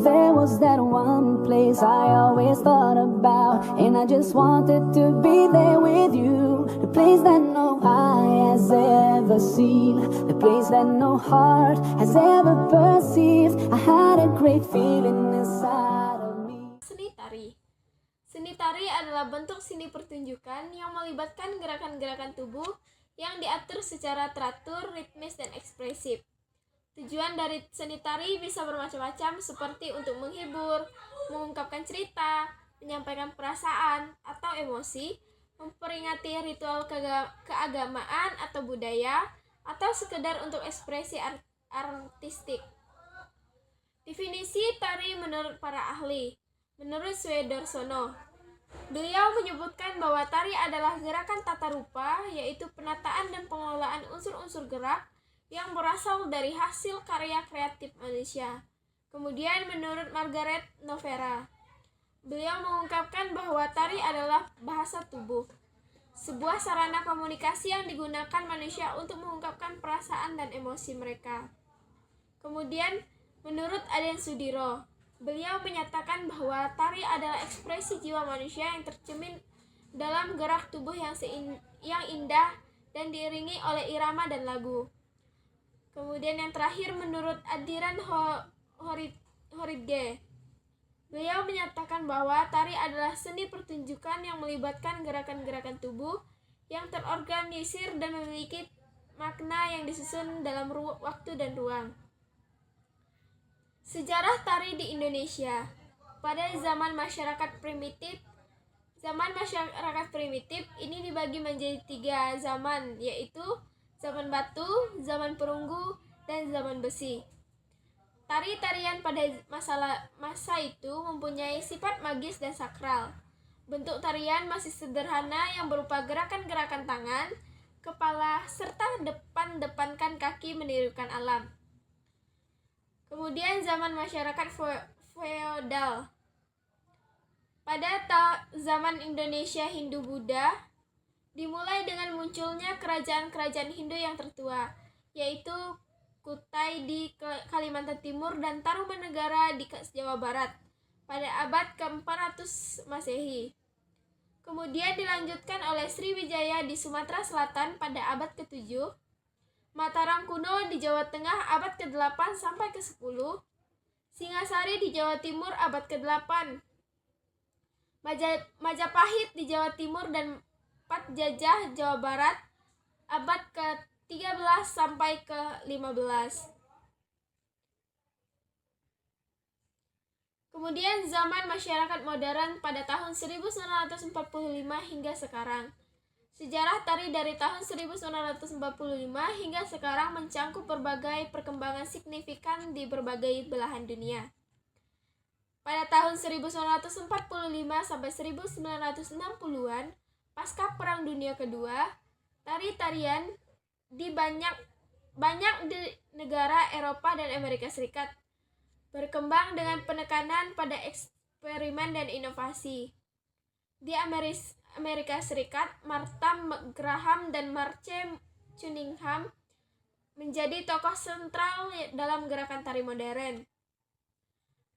there was that one place I always thought about, and I just wanted to be there with you. The place that no eye has ever seen, the place that no heart has ever perceived. I had a great feeling inside of me. Seni tari. Seni tari adalah bentuk seni pertunjukan yang melibatkan gerakan-gerakan tubuh yang diatur secara teratur, ritmis, dan ekspresif. Tujuan dari seni tari bisa bermacam-macam, seperti untuk menghibur, mengungkapkan cerita, menyampaikan perasaan atau emosi, memperingati ritual keagamaan atau budaya, atau sekedar untuk ekspresi artistik. Definisi tari menurut para ahli. Menurut Swedarsono, beliau menyebutkan bahwa tari adalah gerakan tata rupa, yaitu penataan dan pengelolaan unsur-unsur gerak yang berasal dari hasil karya kreatif manusia. Kemudian menurut Margaret Novera, beliau mengungkapkan bahwa tari adalah bahasa tubuh, sebuah sarana komunikasi yang digunakan manusia untuk mengungkapkan perasaan dan emosi mereka. Kemudian menurut Aden Sudiro, beliau menyatakan bahwa tari adalah ekspresi jiwa manusia yang tercermin dalam gerak tubuh yang indah dan diiringi oleh irama dan lagu. Kemudian yang terakhir menurut Adiran Horidge, beliau menyatakan bahwa tari adalah seni pertunjukan yang melibatkan gerakan-gerakan tubuh yang terorganisir dan memiliki makna yang disusun dalam waktu dan ruang. Sejarah tari di Indonesia. Pada zaman masyarakat primitif ini dibagi menjadi 3 zaman, yaitu zaman batu, zaman perunggu, dan zaman besi. Tari-tarian pada masa itu mempunyai sifat magis dan sakral. Bentuk tarian masih sederhana yang berupa gerakan-gerakan tangan, kepala, serta depankan kaki menirukan alam. Kemudian zaman masyarakat feodal. Pada zaman Indonesia Hindu-Buddha, dimulai dengan munculnya kerajaan-kerajaan Hindu yang tertua, yaitu Kutai di Kalimantan Timur dan Tarumanegara di Jawa Barat pada abad ke-400 Masehi. Kemudian dilanjutkan oleh Sriwijaya di Sumatera Selatan pada abad ke-7, Mataram kuno di Jawa Tengah abad ke-8 sampai ke-10, Singasari di Jawa Timur abad ke-8, Majapahit di Jawa Timur dan Patjajah Jawa Barat abad ke-13 sampai ke-15. Kemudian zaman masyarakat modern pada tahun 1945 hingga sekarang. Sejarah tari dari tahun 1945 hingga sekarang mencangkup berbagai perkembangan signifikan di berbagai belahan dunia. Pada tahun 1945 sampai 1960-an, pasca Perang Dunia Kedua, tari-tarian di banyak di negara Eropa dan Amerika Serikat berkembang dengan penekanan pada eksperimen dan inovasi. Di Amerika Serikat, Martha Graham dan Marce Cunningham menjadi tokoh sentral dalam gerakan tari modern.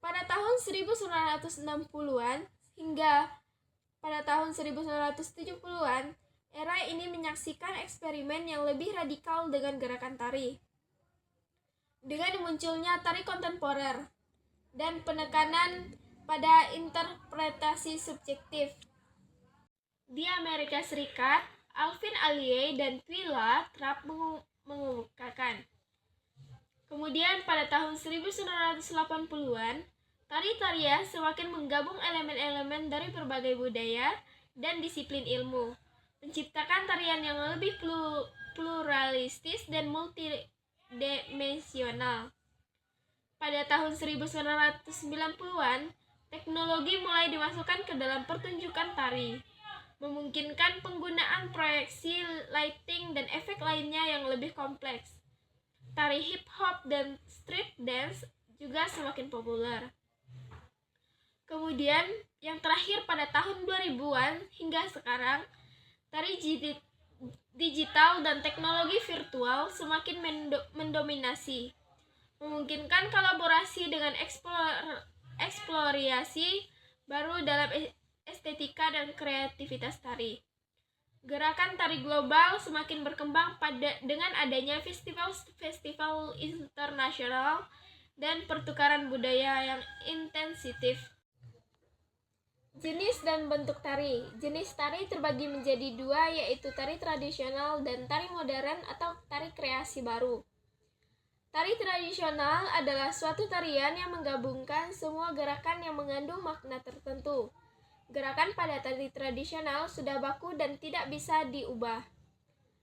Pada tahun 1960-an hingga pada tahun 1970-an, era ini menyaksikan eksperimen yang lebih radikal dengan gerakan tari. Dengan munculnya tari kontemporer dan penekanan pada interpretasi subjektif. Di Amerika Serikat, Alvin Ailey dan Twila Trapp mengemukakan. Kemudian pada tahun 1980-an, tari-tarian semakin menggabung elemen-elemen dari berbagai budaya dan disiplin ilmu, menciptakan tarian yang lebih pluralistis dan multidimensional. Pada tahun 1990-an, teknologi mulai dimasukkan ke dalam pertunjukan tari, memungkinkan penggunaan proyeksi, lighting, dan efek lainnya yang lebih kompleks. Tari hip hop dan street dance juga semakin populer. Kemudian, yang terakhir pada tahun 2000-an hingga sekarang, tari digital dan teknologi virtual semakin mendominasi, memungkinkan kolaborasi dengan eksplorasi baru dalam estetika dan kreativitas tari. Gerakan tari global semakin berkembang dengan adanya festival-festival internasional dan pertukaran budaya yang intensif. Jenis dan bentuk tari. Jenis tari terbagi menjadi dua, yaitu tari tradisional dan tari modern atau tari kreasi baru. Tari tradisional adalah suatu tarian yang menggabungkan semua gerakan yang mengandung makna tertentu. Gerakan pada tari tradisional sudah baku dan tidak bisa diubah.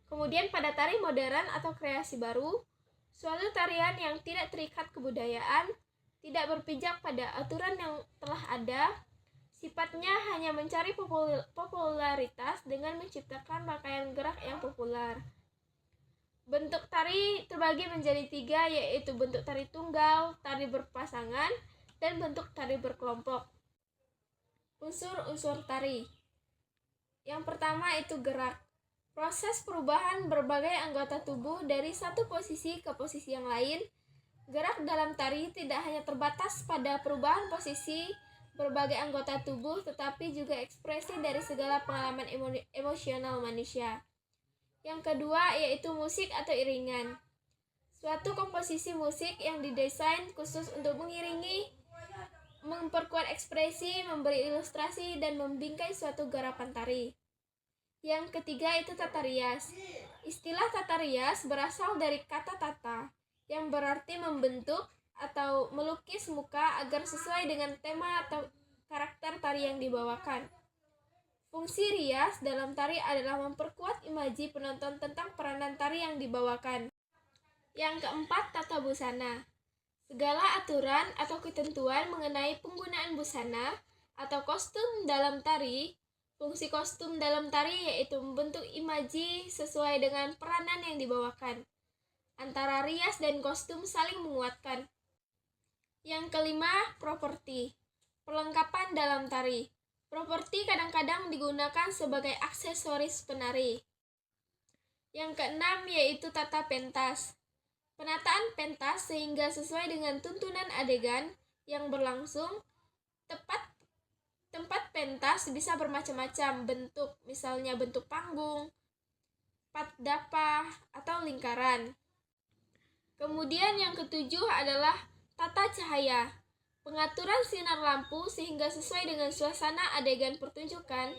Kemudian pada tari modern atau kreasi baru, suatu tarian yang tidak terikat kebudayaan, tidak berpijak pada aturan yang telah ada, sifatnya hanya mencari popularitas dengan menciptakan rangkaian gerak yang populer. Bentuk tari terbagi menjadi tiga, yaitu bentuk tari tunggal, tari berpasangan, dan bentuk tari berkelompok. Unsur-unsur tari. Yang pertama itu gerak. Proses perubahan berbagai anggota tubuh dari satu posisi ke posisi yang lain. Gerak dalam tari tidak hanya terbatas pada perubahan posisi berbagai anggota tubuh, tetapi juga ekspresi dari segala pengalaman emosional manusia. Yang kedua yaitu musik atau iringan. Suatu komposisi musik yang didesain khusus untuk mengiringi, memperkuat ekspresi, memberi ilustrasi, dan membingkai suatu garapan tari. Yang ketiga itu tata rias. Istilah tata rias berasal dari kata tata, yang berarti membentuk atau melukis muka agar sesuai dengan tema atau karakter tari yang dibawakan. Fungsi rias dalam tari adalah memperkuat imaji penonton tentang peranan tari yang dibawakan. Yang keempat, tata busana. Segala aturan atau ketentuan mengenai penggunaan busana atau kostum dalam tari. Fungsi kostum dalam tari yaitu membentuk imaji sesuai dengan peranan yang dibawakan. Antara rias dan kostum saling menguatkan. Yang kelima, properti. Perlengkapan dalam tari. Properti kadang-kadang digunakan sebagai aksesoris penari. Yang keenam yaitu tata pentas. Penataan pentas sehingga sesuai dengan tuntunan adegan yang berlangsung. Tempat pentas bisa bermacam-macam bentuk, misalnya bentuk panggung, patdapa, atau lingkaran. Kemudian yang ketujuh adalah tata cahaya. Pengaturan sinar lampu sehingga sesuai dengan suasana adegan pertunjukan.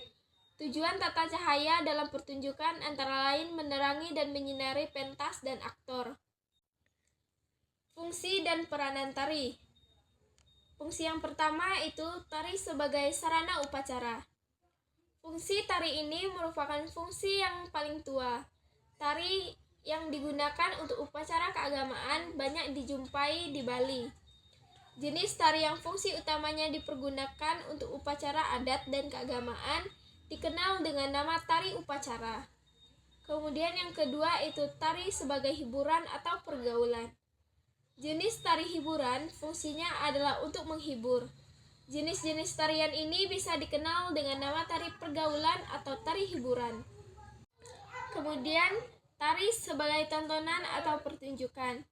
Tujuan tata cahaya dalam pertunjukan antara lain menerangi dan menyinari pentas dan aktor. Fungsi dan peranan tari. Fungsi yang pertama itu tari sebagai sarana upacara. Fungsi tari ini merupakan fungsi yang paling tua. Tari yang digunakan untuk upacara keagamaan banyak dijumpai di Bali. Jenis tari yang fungsi utamanya dipergunakan untuk upacara adat dan keagamaan dikenal dengan nama tari upacara. Kemudian yang kedua itu tari sebagai hiburan atau pergaulan. Jenis tari hiburan fungsinya adalah untuk menghibur. Jenis-jenis tarian ini bisa dikenal dengan nama tari pergaulan atau tari hiburan. Kemudian, tari sebagai tontonan atau pertunjukan.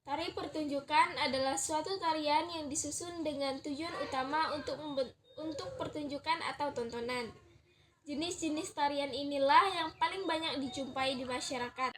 Tari pertunjukan adalah suatu tarian yang disusun dengan tujuan utama untuk pertunjukan atau tontonan. Jenis-jenis tarian inilah yang paling banyak dijumpai di masyarakat.